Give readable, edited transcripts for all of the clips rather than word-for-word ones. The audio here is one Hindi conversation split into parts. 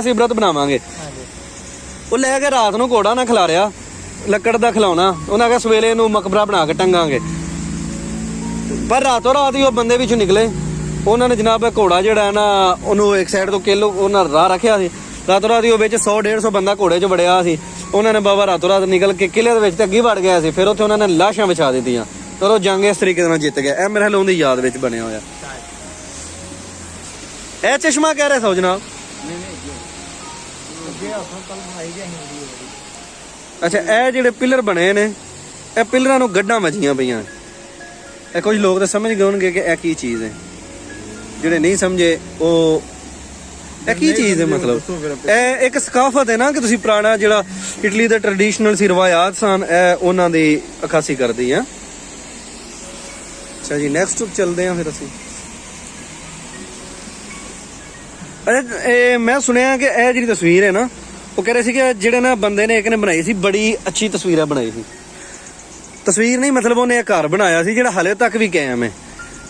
ਅਸੀਂ ਬ੍ਰਤ ਬਣਾਵਾਂਗੇ। ਉਹ ਲੈ ਕੇ ਰਾਤ ਨੂੰ ਘੋੜਾ ਨਾ ਖਿਲਾਰਿਆ, ਲੱਕੜ ਦਾ ਖਿਲਾਉਣਾ। ਉਹਨਾਂ ਕਿਹਾ ਸਵੇਰੇ ਨੂੰ ਮਕਬਰਾ ਬਣਾ ਕੇ ਟੰਗਾਂਗੇ। ਪਰ ਰਾਤੋਂ ਰਾਤ ਹੀ ਉਹ ਬੰਦੇ ਵਿੱਚੋਂ ਨਿਕਲੇ। ਉਹਨਾਂ ਨੇ ਜਨਾਬ ਘੋੜਾ ਜਿਹੜਾ ਹੈ ਨਾ ਉਹਨੂੰ ਇੱਕ ਸਾਈਡ ਤੋਂ ਕਿਲੋ ਉਹਨਾਂ ਰਾਹ ਰੱਖਿਆ ਸੀ। ਰਾਤੋਂ ਰਾਤ ਹੀ ਉਹ ਵਿੱਚ 100-150 ਬੰਦਾ ਘੋੜੇ 'ਚ ਵੜਿਆ ਸੀ। ਉਹਨਾਂ ਨੇ ਬਾਬਾ ਰਾਤੋਂ ਰਾਤ ਨਿਕਲ ਕੇ ਕਿਲੇ ਦੇ ਵਿੱਚ ਤੇ ਅੱਗੇ ਵੜ ਗਿਆ ਸੀ। ਫਿਰ ਉੱਥੇ ਉਹਨਾਂ ਨੇ ਲਾਸ਼ਾਂ ਵਿਛਾ ਦਿੱਤੀਆਂ। ਪਰ ਉਹ ਜੰਗ ਇਸ ਤਰੀਕੇ ਨਾਲ ਜਿੱਤ ਗਿਆ। ਇਹ ਮੇਰੇ ਹਾਲ ਉਹਦੀ ਯਾਦ ਵਿੱਚ ਬਣਿਆ ਹੋਇਆ। ਇਹ ਚਸ਼ਮਾ ਕਹਿ ਰਹੇ ਸੋ ਜਨਾਬ। ਅੱਛਾ, ਇਹ ਜਿਹੜੇ ਪਿਲਰ ਬਣੇ ਨੇ, ਇਹ ਪਿਲਰਾਂ ਨੂੰ ਗੱਡਾਂ ਵੱਜੀਆਂ ਪਈਆਂ। ਇਹ ਕੁਝ ਲੋਕ ਤਾਂ ਸਮਝ ਗਏ ਹੋਣਗੇ ਕਿ ਇਹ ਕੀ ਚੀਜ਼ ਹੈ। ਜਿਹੜੇ ਨਹੀਂ ਸਮਝੇ ਉਹ ਇਹ ਕੀ ਚੀਜ਼ ਹੈ, ਮਤਲਬ ਇਹ ਇੱਕ ਸਕਾਫਤ ਹੈ ਨਾ ਕਿ ਤੁਸੀਂ ਪੁਰਾਣਾ ਜਿਹੜਾ ਇਟਲੀ ਦਾ ਟ੍ਰੈਡੀਸ਼ਨਲ ਸੀ, ਰਵਾਇਤ ਸਨ, ਇਹ ਉਹਨਾਂ ਦੀ ਅਖਾਸੀ ਕਰਦੀ ਆ। ਅੱਛਾ ਜੀ, ਨੈਕਸਟ ਚੱਲਦੇ ਹਾਂ ਫਿਰ ਅਸੀਂ। ਇਹ ਮੈਂ ਸੁਣਿਆ ਕਿ ਇਹ ਜਿਹੜੀ ਤਸਵੀਰ ਹੈ ਨਾ, ਉਹ ਕਹਿ ਰਹੇ ਸੀ ਕਿ ਜਿਹੜੇ ਨਾ ਬੰਦੇ ਨੇ ਇੱਕ ਨੇ ਬਣਾਈ ਸੀ, ਬੜੀ ਅੱਛੀ ਤਸਵੀਰਾਂ ਬਣਾਈ ਸੀ। ਤਸਵੀਰ ਨਹੀਂ ਮਤਲਬ ਉਹਨੇ ਇਹ ਘਰ ਬਣਾਇਆ ਸੀ ਜਿਹੜਾ ਹਲੇ ਤੱਕ ਵੀ ਕਾਇਮ ਹੈ।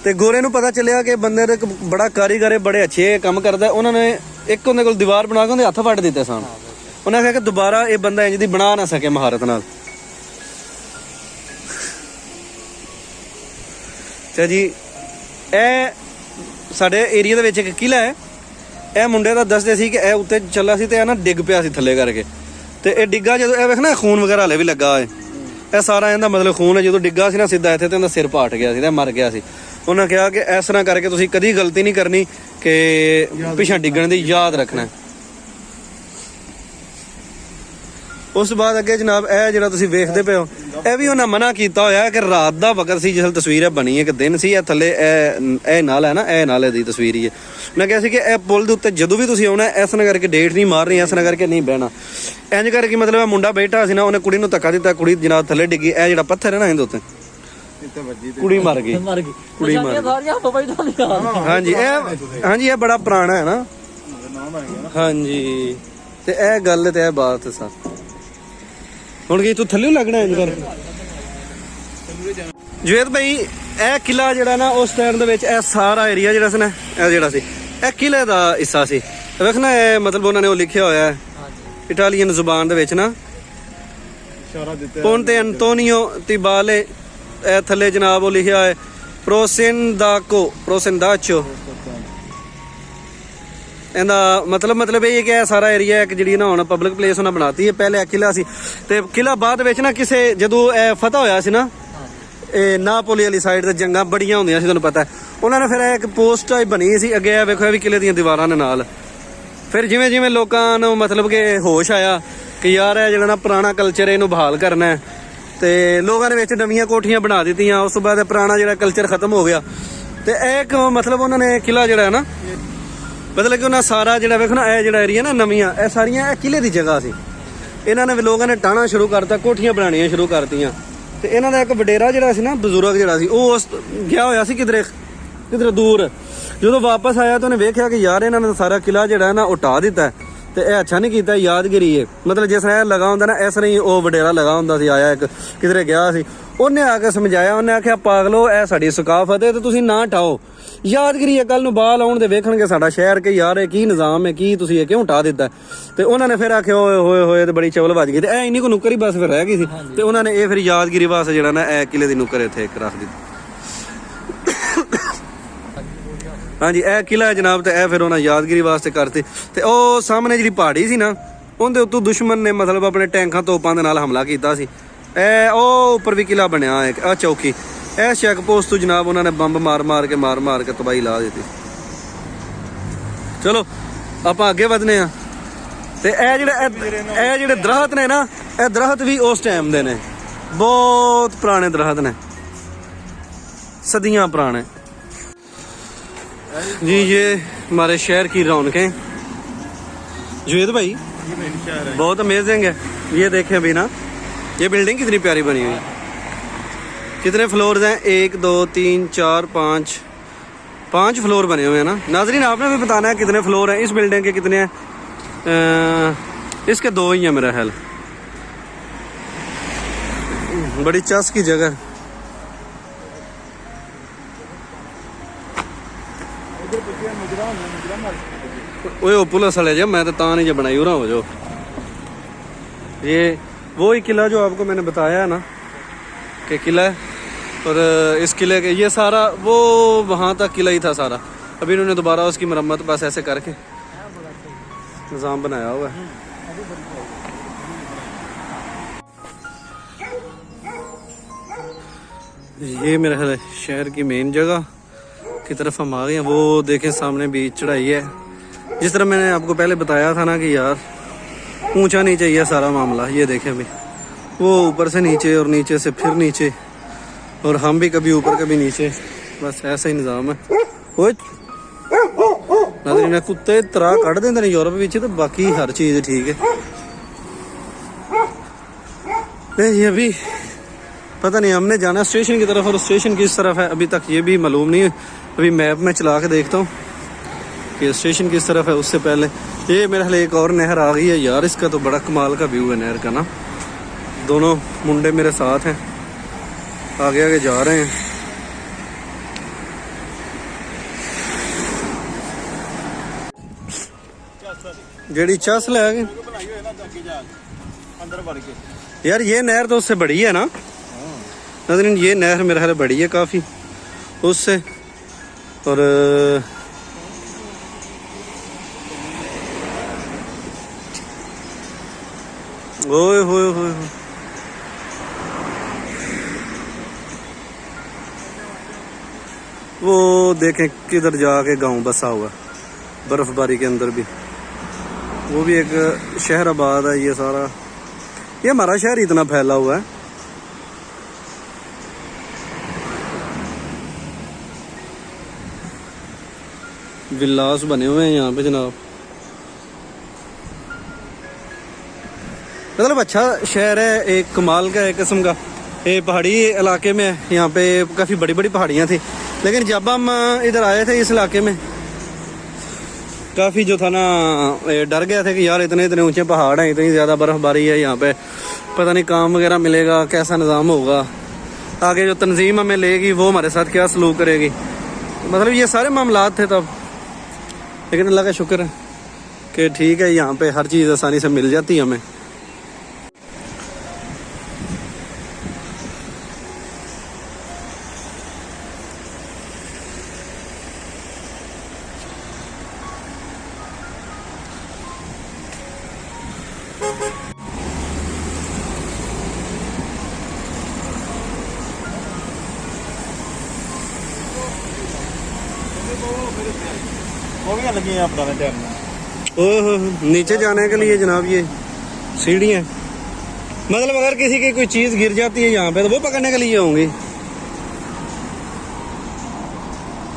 ਤੇ ਗੋਰੇ ਨੂੰ ਪਤਾ ਚੱਲਿਆ ਕਿ ਬੰਦੇ ਦਾ ਇੱਕ ਬੜਾ ਕਾਰੀਗਰ ਹੈ, ਬੜੇ ਅੱਛੇ ਕੰਮ ਕਰਦਾ। ਉਹਨਾਂ ਨੇ ਇੱਕ ਉਹਦੇ ਕੋਲ ਦੀਵਾਰ ਬਣਾ ਕੇ ਉਹਦੇ ਹੱਥ ਫੜ ਦਿੱਤੇ ਸਨ। ਉਹਨਾਂ ਕਿਹਾ ਕਿ ਦੁਬਾਰਾ ਇਹ ਬੰਦਾ ਇੰਜ ਦੀ ਬਣਾ ਨਾ ਸਕੇ ਮਹਾਰਤ ਨਾਲ। ਅੱਛਾ ਜੀ, ਇਹ ਸਾਡੇ ਏਰੀਆ ਦੇ ਵਿੱਚ ਇੱਕ ਕਿਲਾ ਹੈ। ਇਹ ਮੁੰਡੇ ਦਾ ਦੱਸਦੇ ਸੀ ਕਿ ਇਹ ਉੱਤੇ ਚੱਲਾ ਸੀ ਤੇ ਇਹ ਨਾ ਡਿੱਗ ਪਿਆ ਸੀ ਥੱਲੇ ਕਰਕੇ। ਤੇ ਇਹ ਡਿੱਗਾ ਜਦੋਂ ਇਹ ਵੇਖ ਨਾ ਖੂਨ ਵਗੈਰਾ ਹਲੇ ਵੀ ਲੱਗਾ ਹੈ। ਇਹ ਸਾਰਾ ਇਹਦਾ ਮਤਲਬ ਖੂਨ ਹੈ। ਜਦੋਂ ਡਿੱਗਾ ਸੀ ਨਾ ਸਿੱਧਾ ਇੱਥੇ ਤੇ ਇਹਦਾ ਸਿਰ ਪਾਟ ਗਿਆ ਸੀ ਤੇ ਮਰ ਗਿਆ ਸੀ। ਉਹਨਾਂ ਕਿਹਾ ਕਿ ਇਸ ਤਰ੍ਹਾਂ ਕਰਕੇ ਤੁਸੀਂ ਕਦੀ ਗਲਤੀ ਨਹੀਂ ਕਰਨੀ ਕਿ ਪਿੱਛੇ ਡਿੱਗਣ ਦੀ ਯਾਦ ਰੱਖਣਾ। ਉਸ ਤੋਂ ਬਾਅਦ ਅੱਗੇ ਜਨਾਬ ਇਹ ਜਿਹੜਾ ਤੁਸੀਂ ਵੇਖਦੇ ਪਏ ਹੋ, ਇਹ ਵੀ ਉਹਨਾਂ ਮਨਾ ਕੀਤਾ ਹੋਇਆ ਕਿ ਰਾਤ ਦਾ ਵਕਤ ਸੀ ਜਿਸ ਤਸਵੀਰ ਇਹ ਬਣੀ ਹੈ, ਕਿ ਦਿਨ ਸੀ। ਇਹ ਥੱਲੇ ਇਹ ਨਾਲ ਹੈ ਨਾ, ਇਹ ਨਾਲੇ ਦੀ ਤਸਵੀਰ ਹੀ ਹੈ। ਮੈਂ ਕਿਹਾ ਸੀ ਕਿ ਇਹ ਪੁਲ ਦੇ ਉੱਤੇ ਜਦੋਂ ਵੀ ਤੁਸੀਂ ਆਉਣਾ ਇਸ ਤਰ੍ਹਾਂ ਕਰਕੇ ਡੇਟ ਨਹੀਂ ਮਾਰਨੀ, ਇਸ ਤਰ੍ਹਾਂ ਕਰਕੇ ਨਹੀਂ ਬਹਿਣਾ। ਇੰਜ ਕਰਕੇ ਮਤਲਬ ਇਹ ਮੁੰਡਾ ਬੈਠਾ ਸੀ ਨਾ, ਉਹਨੇ ਕੁੜੀ ਨੂੰ ਧੱਕਾ ਦਿੱਤਾ, ਕੁੜੀ ਜਨਾਬ ਥੱਲੇ ਡਿੱਗੀ। ਇਹ ਜਿਹੜਾ ਪੱਥਰ ਹੈ ਨਾ ਇਹਦੇ ਉੱਤੇ ਕੁੜੀ ਮਰ ਗਈ। ਕੁੜੀ ਮਰ ਗਈ। ਹਾਂਜੀ, ਇਹ ਬੜਾ ਪੁਰਾਣਾ ਹੈ ਨਾ। ਹਾਂਜੀ, ਤੇ ਇਹ ਗੱਲ ਤੇ ਇਹ ਬਾਤ ਸਰ। ਹੁਣ ਕੀ ਤੂੰ ਥੱਲੇ ਲੱਗਣਾ ਇੰਜ ਕਰ ਜਵੇਦ ਭਾਈ। ਇਹ ਕਿਲਾ ਜਿਹੜਾ ਨਾ ਉਸ ਟਾਈਮ ਦੇ ਵਿੱਚ ਇਹ ਸਾਰਾ ਏਰੀਆ ਜਿਹੜਾ ਸੀ ਨਾ, ਇਹ ਜਿਹੜਾ ਸੀ ਇਹ ਕਿਲੇ ਦਾ ਹਿੱਸਾ ਸੀ। ਵੇਖ ਨਾ, ਇਹ ਮਤਲਬ ਉਹਨਾਂ ਨੇ ਉਹ ਲਿਖਿਆ ਹੋਇਆ ਹੈ ਇਟਾਲੀਅਨ ਜ਼ੁਬਾਨ ਦੇ ਵਿੱਚ ਨਾ, ਪੋਂਟੇ ਅੰਤੋਨੀਓ ਤਿਬਾਲੇ। ਇਹ ਥੱਲੇ ਜਨਾਬ ਉਹ ਲਿਖਿਆ ਹੈ ਪ੍ਰੋਸੈਂਦਾਚੋ। ਇਹਦਾ ਮਤਲਬ ਇਹ ਕਿ ਇਹ ਸਾਰਾ ਏਰੀਆ ਇੱਕ ਜਿਹੜੀ ਨਾ ਹੁਣ ਪਬਲਿਕ ਪਲੇਸ ਉਹਨਾਂ ਬਣਾਤੀ ਹੈ। ਪਹਿਲੇ ਕਿਲਾ ਸੀ ਤੇ ਕਿਲਾ ਬਾਅਦ ਵਿੱਚ ਨਾ ਕਿਸੇ ਜਦੋਂ ਇਹ ਫਤਿਹ ਹੋਇਆ ਸੀ ਨਾ, ਇਹ ਨਾਪੋਲੀ ਵਾਲੀ ਸਾਈਡ ਤੇ ਜੰਗਾਂ ਬੜੀਆਂ ਹੁੰਦੀਆਂ ਸੀ, ਤੁਹਾਨੂੰ ਪਤਾ। ਉਹਨਾਂ ਨੇ ਫਿਰ ਇੱਕ ਪੋਸਟ ਟਾਈਪ ਬਣੀ ਸੀ ਅੱਗੇ। ਇਹ ਵੇਖੋ, ਇਹ ਵੀ ਕਿਲੇ ਦੀਆਂ ਦੀਵਾਰਾਂ ਦੇ ਨਾਲ। ਫਿਰ ਜਿਵੇਂ ਜਿਵੇਂ ਲੋਕਾਂ ਨੂੰ ਮਤਲਬ ਕਿ ਹੋਸ਼ ਆਇਆ ਕਿ ਯਾਰ ਇਹ ਜਿਹੜਾ ਨਾ ਪੁਰਾਣਾ ਕਲਚਰ ਇਹਨੂੰ ਬਹਾਲ ਕਰਨਾ, ਤੇ ਲੋਕਾਂ ਨੇ ਵਿੱਚ ਨਵੀਆਂ ਕੋਠੀਆਂ ਬਣਾ ਦਿੱਤੀਆਂ। ਉਸ ਤੋਂ ਬਾਅਦ ਪੁਰਾਣਾ ਜਿਹੜਾ ਕਲਚਰ ਖਤਮ ਹੋ ਗਿਆ। ਤੇ ਇਹ ਇੱਕ ਮਤਲਬ ਉਹਨਾਂ ਨੇ ਕਿਲਾ ਜਿਹੜਾ ਹੈ ਨਾ, ਮਤਲਬ ਕਿ ਉਹਨਾਂ ਸਾਰਾ ਜਿਹੜਾ ਵੇਖੋ ਨਾ, ਇਹ ਜਿਹੜਾ ਏਰੀਆ ਨਾ ਨਵੀਆਂ, ਇਹ ਸਾਰੀਆਂ ਇਹ ਕਿਲੇ ਦੀ ਜਗ੍ਹਾ ਸੀ। ਇਹਨਾਂ ਨੇ ਲੋਕਾਂ ਨੇ ਟਾਣਾ ਸ਼ੁਰੂ ਕਰਤਾ, ਕੋਠੀਆਂ ਬਣਾਉਣੀਆਂ ਸ਼ੁਰੂ ਕਰਤੀਆਂ। ਤੇ ਇਹਨਾਂ ਦਾ ਇੱਕ ਵਡੇਰਾ ਜਿਹੜਾ ਸੀ ਨਾ, ਬਜ਼ੁਰਗ ਜਿਹੜਾ ਸੀ, ਉਹ ਉਸ ਗਿਆ ਹੋਇਆ ਸੀ ਕਿਧਰੇ ਦੂਰ। ਜਦੋਂ ਵਾਪਸ ਆਇਆ ਤਾਂ ਉਹਨੇ ਵੇਖਿਆ ਕਿ ਯਾਰ ਇਹਨਾਂ ਨੇ ਸਾਰਾ ਕਿਲਾ ਜਿਹੜਾ ਨਾ ਉਹ ਢਾ ਦਿੱਤਾ। ਤੇ ਇਹ ਅੱਛਾ ਨਹੀਂ ਕੀਤਾ, ਯਾਦਗਿਰੀ ਹੈ। ਮਤਲਬ ਜਿਸ ਤਰ੍ਹਾਂ ਇਹ ਲਗਾ ਹੁੰਦਾ ਨਾ, ਇਸ ਤਰ੍ਹਾਂ ਹੀ ਉਹ ਵਡੇਰਾ ਲਗਾ ਹੁੰਦਾ ਸੀ। ਆਇਆ ਇੱਕ ਕਿਧਰੇ ਗਿਆ ਸੀ, ਉਹਨੇ ਆ ਕੇ ਸਮਝਾਇਆ। ਉਹਨੇ ਆਖਿਆ ਪਾਗਲੋ, ਇਹ ਸਾਡੀ ਸਕਾਫਤ ਹੈ ਤੇ ਤੁਸੀਂ ਨਾ ਢਾਓ, ਯਾਦਗਿਰੀ ਹੈ। ਕੱਲ ਨੂੰ ਬਾਲ ਆਉਣ ਦੇ ਵੇਖਣਗੇ ਸਾਡਾ ਸ਼ਹਿਰ ਕਿ ਯਾਰ ਇਹ ਕੀ ਨਿਜ਼ਾਮ ਹੈ, ਕੀ ਤੁਸੀਂ ਇਹ ਕਿਉਂ ਢਾ ਦਿੱਤਾ। ਤੇ ਉਹਨਾਂ ਨੇ ਫਿਰ ਆਖਿਆ ਹੋਏ ਹੋਏ ਤੇ ਬੜੀ ਚਵਲ ਵੱਜ ਗਈ। ਤੇ ਇਹ ਇੰਨੀ ਕੋ ਨੁੱਕਰ ਹੀ ਬਸ ਫਿਰ ਰਹਿ ਗਈ ਸੀ। ਤੇ ਉਹਨਾਂ ਨੇ ਇਹ ਫਿਰ ਯਾਦਗਿਰੀ ਵਾਸਤੇ ਜਿਹੜਾ ਨਾ ਇਹ ਕਿਲੇ ਦੀ ਨੁੱਕਰ ਇੱਥੇ ਇੱਕ ਰੱਖ ਦਿੱਤੀ। ਹਾਂਜੀ, ਇਹ ਕਿਲਾ ਜਨਾਬ। ਤੇ ਇਹ ਫਿਰ ਉਹਨਾਂ ਯਾਦਗਿਰੀ ਵਾਸਤੇ ਕਰਤੇ। ਤੇ ਉਹ ਸਾਹਮਣੇ ਜਿਹੜੀ ਪਹਾੜੀ ਸੀ ਨਾ, ਉਹਦੇ ਉੱਤੋਂ ਦੁਸ਼ਮਣ ਨੇ ਮਤਲਬ ਆਪਣੇ ਟੈਂਕਾਂ ਤੋਪਾਂ ਦੇ ਨਾਲ ਹਮਲਾ ਕੀਤਾ ਸੀ। ਇਹ ਉਹ ਉੱਪਰ ਵੀ ਕਿਲਾ ਬਣਿਆ ਇੱਕ ਆ ਚੌਕੀ। ਇਹ ਚੈੱਕ ਪੋਸਟ ਤੋਂ ਜਨਾਬ ਉਹਨਾਂ ਨੇ ਬੰਬ ਮਾਰ ਕੇ ਤਬਾਹੀ ਲਾ ਦਿੱਤੀ। ਚਲੋ ਆਪਾਂ ਅੱਗੇ ਵਧਨੇ ਆ। ਤੇ ਇਹ ਜਿਹੜੇ ਦਰਖਤ ਨੇ ਨਾ, ਇਹ ਦਰਖਤ ਵੀ ਉਸ ਟਾਈਮ ਦੇ ਨੇ, ਬਹੁਤ ਪੁਰਾਣੇ ਦਰਖਤ ਨੇ, सदियां पुराने जी। ये हमारे शहर की रौनकें। जुवेद भाई बहुत अमेजिंग है। ये देखें अभी ना, ये बिल्डिंग कितनी प्यारी बनी हुई है। कितने फ्लोर्स हैं? 1 2 3 4 5 फ्लोर बने हुए हैं ना। नाजरीन आपने भी बताना है कितने फ्लोर हैं इस बिल्डिंग के, कितने हैं। इसके 2 ही हैं मेरा ख्याल। बड़ी चस की जगह। वो पुलिस वाले जो मैं तो ता नहीं जो बनाई हो रहा हूँ जो ये वो ही किला जो आपको मैंने बताया है ना कि किला है। और इस किले के ये सारा वो वहाँ तक किला ही था सारा। अभी इन्होंने दोबारा उसकी मरम्मत बस ऐसे करके निज़ाम बनाया हुआ है। ये मेरा ख्याल है शहर की मेन जगह की तरफ हम आ गए हैं। वो देखें सामने बीच चढ़ाई है। जिस तरह मैंने आपको पहले बताया था ना कि यार ऊंचा नहीं चाहिए सारा मामला। ये देखें अभी वो ऊपर से नीचे और नीचे से फिर नीचे और हम भी कभी ऊपर कभी नीचे, बस ऐसा ही निज़ाम है। वो कुत्ते तरा कढ़ देंगे यूरोप विच, तो बाकी हर चीज़ ठीक है। नहीं अभी पता नहीं, हमने जाना स्टेशन की तरफ और स्टेशन किस तरफ है अभी तक ये भी मालूम नहीं है। अभी मैप में चला के देखता हूँ कि स्टेशन किस तरफ है। उससे पहले ये मेरे ख्याल एक और नहर आ गई है यार। इसका तो बड़ा कमाल का व्यू है नहर का ना। दोनों मुंडे मेरे साथ हैं, आगे आगे जा रहे हैं। जेड़ी चस ले यार ये नहर तो उससे बड़ी है ना नाज़रीन। ये नहर मेरे ख्याल बड़ी है काफ़ी उससे। और ओए होए होए वो देखें किधर जाके गांव बसा हुआ बर्फबारी के अंदर भी। वो भी एक शहर आबाद है ये सारा। ये हमारा शहर इतना फैला हुआ है। विलास बने हुए हैं यहाँ पे जनाब। मतलब अच्छा शहर है, एक कमाल का एक किस्म का। ये पहाड़ी इलाके में यहाँ पे काफ़ी बड़ी बड़ी पहाड़ियाँ थी, लेकिन जब हम इधर आए थे इस इलाके में काफ़ी जो था ना डर गया था कि यार इतने इतने ऊंचे पहाड़ हैं, इतनी ज़्यादा बर्फ़बारी है यहाँ पे, पता नहीं काम वगैरह मिलेगा, कैसा निज़ाम होगा, आगे जो तंजीम हमें लेगी वो हमारे साथ क्या सलूक करेगी। मतलब ये सारे मामलात थे तब। लेकिन अल्लाह का शुक्र है कि ठीक है, यहाँ पे हर चीज़ आसानी से मिल जाती है हमें। लगी हैं पुराने टाइम में। ओह नीचे जाने के लिए जनाब ये सीढ़ियाँ, मतलब अगर किसी की कोई चीज़ गिर जाती है यहाँ पे तो वो पकड़ने के लिए होंगी।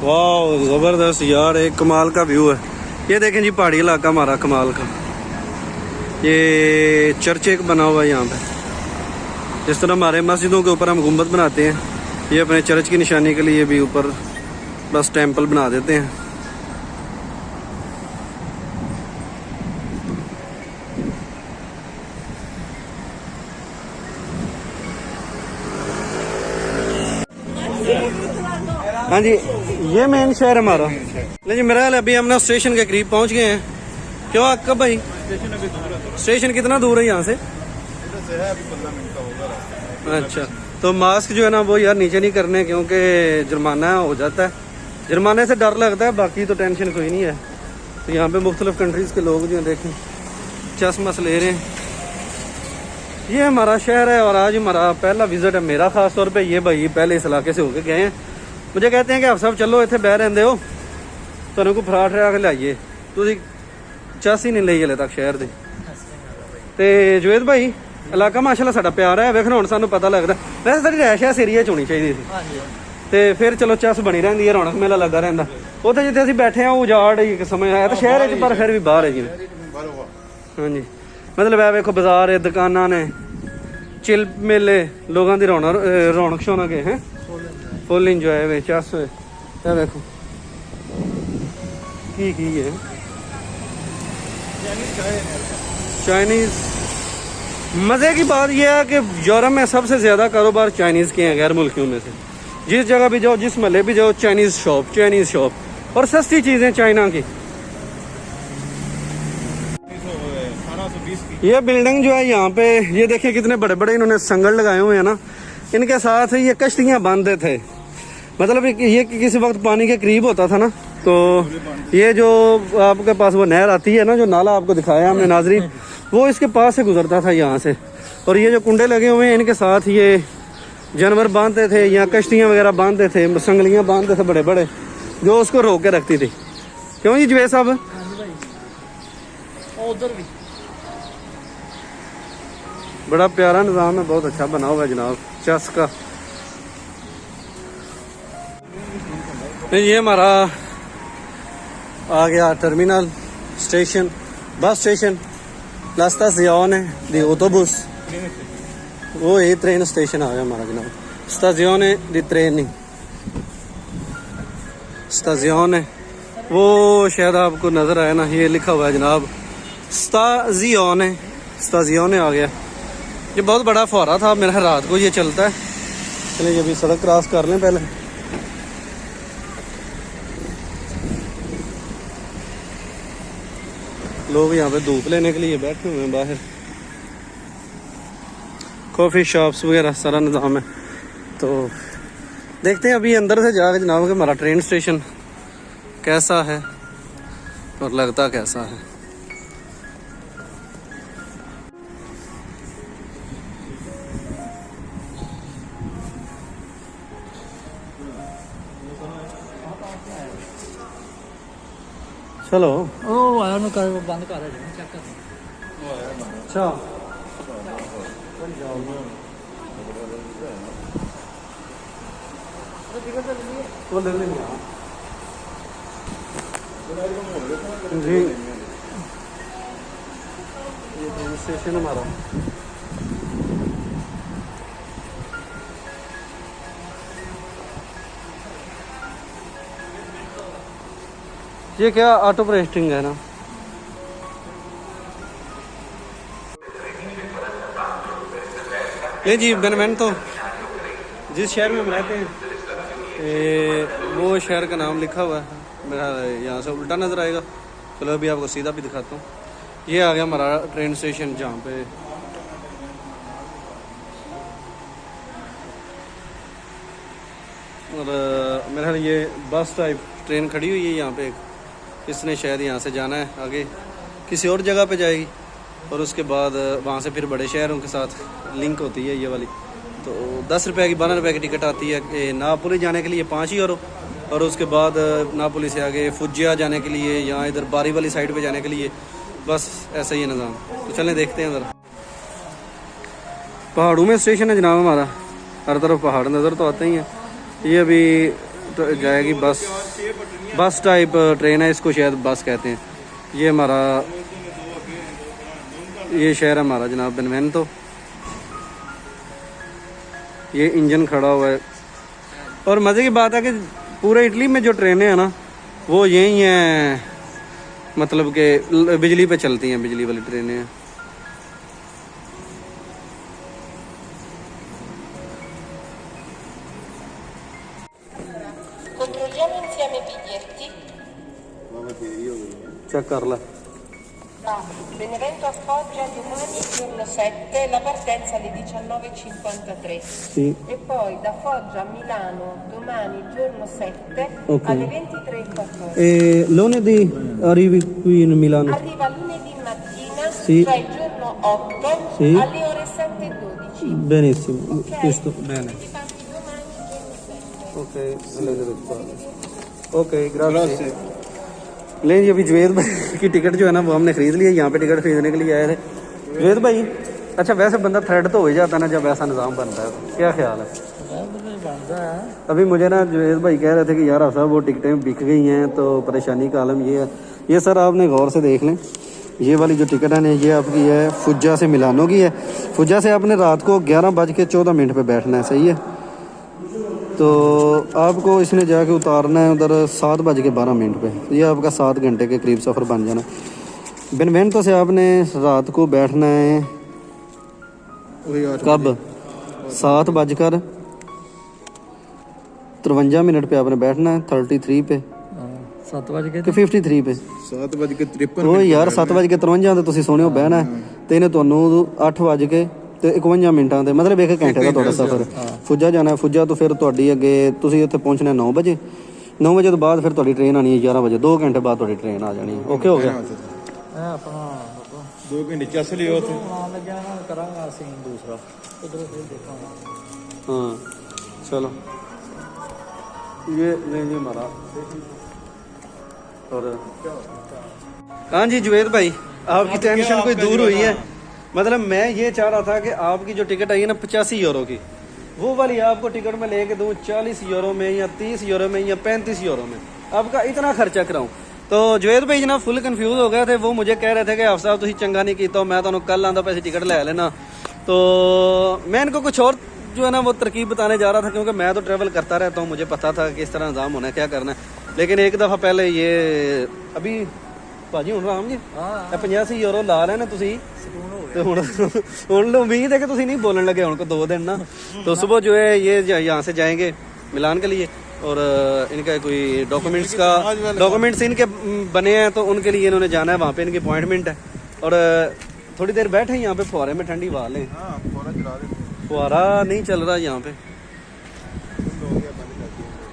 वाह ज़बरदस्त यार, एक कमाल का व्यू है। ये देखें जी पहाड़ी इलाका हमारा कमाल का। ये चर्च एक बना हुआ है यहाँ पे। जिस तरह हमारे मस्जिदों के ऊपर हम गुंबद बनाते हैं, ये अपने चर्च की निशानी के लिए भी ऊपर बस टेंपल बना देते हैं। हाँ जी ये मेन शहर हमारा। नहीं जी मेरा ख्याल अभी हम ना स्टेशन के करीब पहुंच गए हैं। क्यों कब भाई स्टेशन कितना दूर है यहाँ से? अच्छा तो मास्क जो है ना वो यार नीचे नहीं करने, क्योंकि जुर्माना हो जाता है। जुर्माने से डर लगता है, बाकी तो टेंशन कोई नहीं है। तो यहाँ पे मुख्तलिफ कंट्रीज़ के लोग जो देखें चश्मस ले रहे हैं। ये हमारा शहर है और आज हमारा पहला विजिट है मेरा खास तौर पे। ये भाई पहले इस इलाके से होके गए हैं, मुझे कहते हैं कि आप सब चलो इतने बह रहे हो तो फराट रहा के लाइए तुम चस ही नहीं ली हले तक शहर के। तो जुवेद भाई इलाका माशाल्लाह साडा प्यारा है, वेखना हुण सानू पता लगदा। वैसे साडी रैश इस एरिया च होनी चाहिए थी, तो फिर चलो चस बनी रहिंदी है, रौनक मेला लगा रहिंदा। उत्थे जिथे असीं बैठे हैं उजाड़ ही समझ आया तो शहर च, पर फिर भी बाहर है जी। हाँ जी मतलब है वेखो बाजार है, दुकाना ने, चिल मेले, लोगों की रौनक शौनक है, फुल इंजॉय वे चस है। वेखो की है चाइनीज। मज़े की बात यह है कि यूरोप में सबसे ज़्यादा कारोबार चाइनीज़ के हैं गैर मुल्कियों में से। जिस जगह भी जाओ, जिस महल्ले भी जाओ, चाइनीज़ शॉप और सस्ती चीज़ें चाइना की। 120 की। ये बिल्डिंग जो है यहाँ पे, ये देखिए कितने बड़े बड़े इन्होंने संगल लगाए हुए हैं ना, इनके साथ ये कश्तियां बांधते थे। मतलब ये किसी वक्त पानी के करीब होता था ना, तो ये जो आपके पास वो नहर आती है ना, जो नाला आपको दिखाया हमने नाजरीन, वो इसके पास से गुजरता था यहाँ से। और ये जो कुंडे लगे हुए हैं, इनके साथ ये जानवर बांधते थे या कश्तियाँ वगैरह बांधते थे, संगलियाँ बांधते थे बड़े बड़े, जो उसको रोक के रखती थी। क्यों जी जुबैर साहब? उधर भी बड़ा प्यारा निज़ाम है, बहुत अच्छा बना हुआ है जनाब चस का। ये हमारा आ गया terminal station, bus station, La stazione di autobus, वो ये ट्रेन स्टेशन आ गया हमारा जनाब, stazione di treni, stazione, वो शायद आपको नज़र आया ना, ये लिखा हुआ है जनाब stazione, stazione आ गया। ये बहुत बड़ा फुहारा था, मेरा रात को ये चलता है। चलिए अभी सड़क क्रॉस कर लें पहले। लोग यहाँ पे धूप लेने के लिए बैठे हुए हैं बाहर, कॉफ़ी शॉप्स वगैरह सारा निज़ाम है। तो देखते हैं अभी अंदर से जाकर जनाब कि हमारा ट्रेन स्टेशन कैसा है और लगता कैसा है। चलो ਉਹ ਆਇਆ ਨੂੰ ਕਰ ਬੰਦ ਕਰ ਰਿਹਾ ਚੈੱਕ ਕਰ। अच्छा वो ले लेंगे जी। ये ट्रेन स्टेशन हमारा, ये क्या ऑटो प्रेस्टिंग है ना। ये जी बेनवेंटो, जिस शहर में हम रहते हैं, वो शहर का नाम लिखा हुआ है, मेरा यहाँ से उल्टा नज़र आएगा। चलो अभी आपको सीधा भी दिखाता हूँ। ये आ गया हमारा ट्रेन स्टेशन, जहाँ पे और मेरा ख्याल ये बस टाइप ट्रेन खड़ी हुई है यहाँ पे। इसने शायद यहाँ से जाना है आगे किसी और जगह पे जाएगी, और उसके बाद वहाँ से फिर बड़े शहरों के साथ लिंक होती है ये वाली। तो 10 रुपये की 12 रुपये की टिकट आती है नापोली जाने के लिए 5 यूरो, और उसके बाद नापोली से आगे फुजिया जाने के लिए, यहाँ इधर बारी वाली साइड पे जाने के लिए, बस ऐसा ही है निज़ाम। तो चलें देखते हैं ज़रा। पहाड़ों में स्टेशन है जनाब हमारा, हर तरफ पहाड़ नज़र तो आते ही हैं। ये अभी तो जाएगी बस टाइप ट्रेन है, इसको शायद बस कहते हैं। ये हमारा ये शहर है हमारा जनाब बेनवेंटो। ये इंजन खड़ा हुआ है, और मज़े की बात है कि पूरे इटली में जो ट्रेनें हैं ना, वो यही हैं, मतलब कि बिजली पे चलती हैं, बिजली वाली ट्रेनें हैं। Controlliamo insieme i biglietti. Check कर ला। Da Benevento a Foggia domani giorno 7, la partenza alle 19:53. Sì. E poi da Foggia a Milano domani giorno 7 Ok. alle 23:14. E lunedì arrivi qui in Milano? Arriva lunedì mattina, Sì. cioè il giorno 8 Sì. alle ore 7:12. Benissimo, Ok? questo bene. Quindi parti domani giorno 7. Okay ग्राzie। ले जी अभी जुवेद भाई की टिकट जो है ना वो हमने खरीद ली है। यहाँ पे टिकट खरीदने के लिए आए थे जुवेद भाई। अच्छा वैसे बंदा थ्रेड तो हो ही जाता है ना जब ऐसा निज़ाम बनता है, तो क्या ख्याल है? ਬਣਦਾ ਹੈ। अभी मुझे ना जुवेद भाई कह रहे थे कि यार साहब वो टिकटें बिक गई हैं, तो परेशानी का आलम ये है। ये सर आपने गौर से देख लें, ये वाली जो टिकट है ना ये आपकी है फुज्जा से मिलानो की है। फुज्जा से आपने रात को 11:14 पे बैठना है, सही है। तो आपको इसने जाके उतारना है उधर 7:12 पे। तो ये आपका 7 घंटे के करीब सफ़र बन जाना। बेनवेंटो से आपने रात को बैठना है कब 7:53 पे आपने बैठना है 33 पे। 7 ਵਜ ਗਏ ਕਿ 53 ਪੇ 7:53 ਉਹ ਯਾਰ 7:53 ਤੇ ਤੁਸੀਂ ਸੋਹਣਿਓ ਬਹਿਣਾ ਹੈ, ਤੇ ਇਹਨੇ ਤੁਹਾਨੂੰ 8:51 ਮਿੰਟਾਂ ਤੇ ਮਤਲਬ 1 ਘੰਟੇ ਦਾ ਤੁਹਾਡਾ ਸਫ਼ਰ। ਫੁੱਜਾ ਜਾਣਾ, ਫੁੱਜਾ ਤੋਂ ਫਿਰ ਤੁਹਾਡੀ ਅੱਗੇ ਤੁਸੀਂ ਉੱਥੇ ਪਹੁੰਚਣਾ 9 ਵਜੇ। 9 ਵਜੇ ਤੋਂ ਬਾਅਦ ਫਿਰ ਤੁਹਾਡੀ ਟ੍ਰੇਨ ਆਣੀ ਹੈ 11 ਵਜੇ। 2 ਘੰਟੇ ਬਾਅਦ ਤੁਹਾਡੀ ਟ੍ਰੇਨ ਆ ਜਾਣੀ। ਓਕੇ ਹੋ ਗਿਆ। ਇਹ ਆਪਣਾ 2 ਘੰਟੇ ਚੱਸ ਲਿਓ ਉੱਥੇ। ਆਉਣ ਲੱਗਿਆ ਨਾ ਕਰਾਂਗਾ ਅਸੀਂ ਦੂਸਰਾ ਉਧਰ ਫਿਰ ਦੇਖਾਂਗੇ। हाँ चलो ये लेंगे हमारा। और हाँ जी जुवेद भाई, आपकी टेंशन कोई दूर हुई है? मतलब मैं ये चाह रहा था कि आपकी जो टिकट आई है ना 85 यूरो की, वो वाली आपको टिकट में लेके दूँ 40 यूरो में या 30 यूरो में या 35 यूरो में, आपका इतना खर्चा कराऊँ। तो जुवेद भाई जनाब फुल कंफ्यूज हो गए थे। वो मुझे कह रहे थे कि आप साहब तुम चंगा नहीं किया, मैं तो कल आंदा पैसे टिकट ले लेना। तो मैं इनको कुछ और जो है ना वो तरकीब बताने जा रहा था, क्योंकि मैं तो ट्रैवल करता रहता हूँ, मुझे पता था कि इस तरह निज़ाम होना है, क्या करना है। लेकिन एक दफ़ा पहले ये अभी भाजी हूँ राम जी 85 यूरो ला रहे ना तुसी, तो हुण उम्मीद है कि तुसी नहीं बोलने लगे उनको 2 दिन ना। तो सुबह जो है ये यहाँ से जाएंगे मिलान के लिए, और इनका कोई डॉक्यूमेंट्स इनके बने हैं, तो उनके लिए इन्होंने जाना है, वहाँ पे इनकी अपॉइंटमेंट है। और थोड़ी देर बैठे यहाँ पे फुहारे में ठंडी हवा लें। फुहारा नहीं चल रहा यहाँ पे,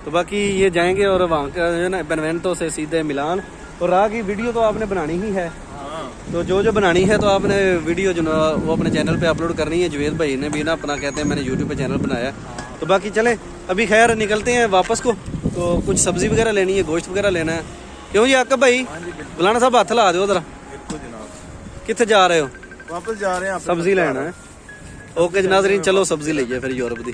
तो बाकी ये जाएंगे और वहाँ का जो है ना बेनवेंटो से सीधे मिलान। और राह की वीडियो तो आपने बनानी ही है, तो जो बनानी है तो आपने वीडियो जो ना वो अपने चैनल पे अपलोड करनी है। जुवेद भाई ने भी ना अपना कहते हैं मैंने यूट्यूब पे चैनल बनाया। तो बाकी चले अभी खैर निकलते हैं वापस को। तो कुछ सब्जी वगैरह लेनी है, गोश्त वगैरह लेना है, क्यों जी आकब भाई? बुलाना साहब हाथ ला दो जरा। कितने जा रहे हो? वापस जा रहे हैं, सब्जी लेना है। ओके जनाज़रीन चलो सब्जी लीजिए फिर यूरोप दी।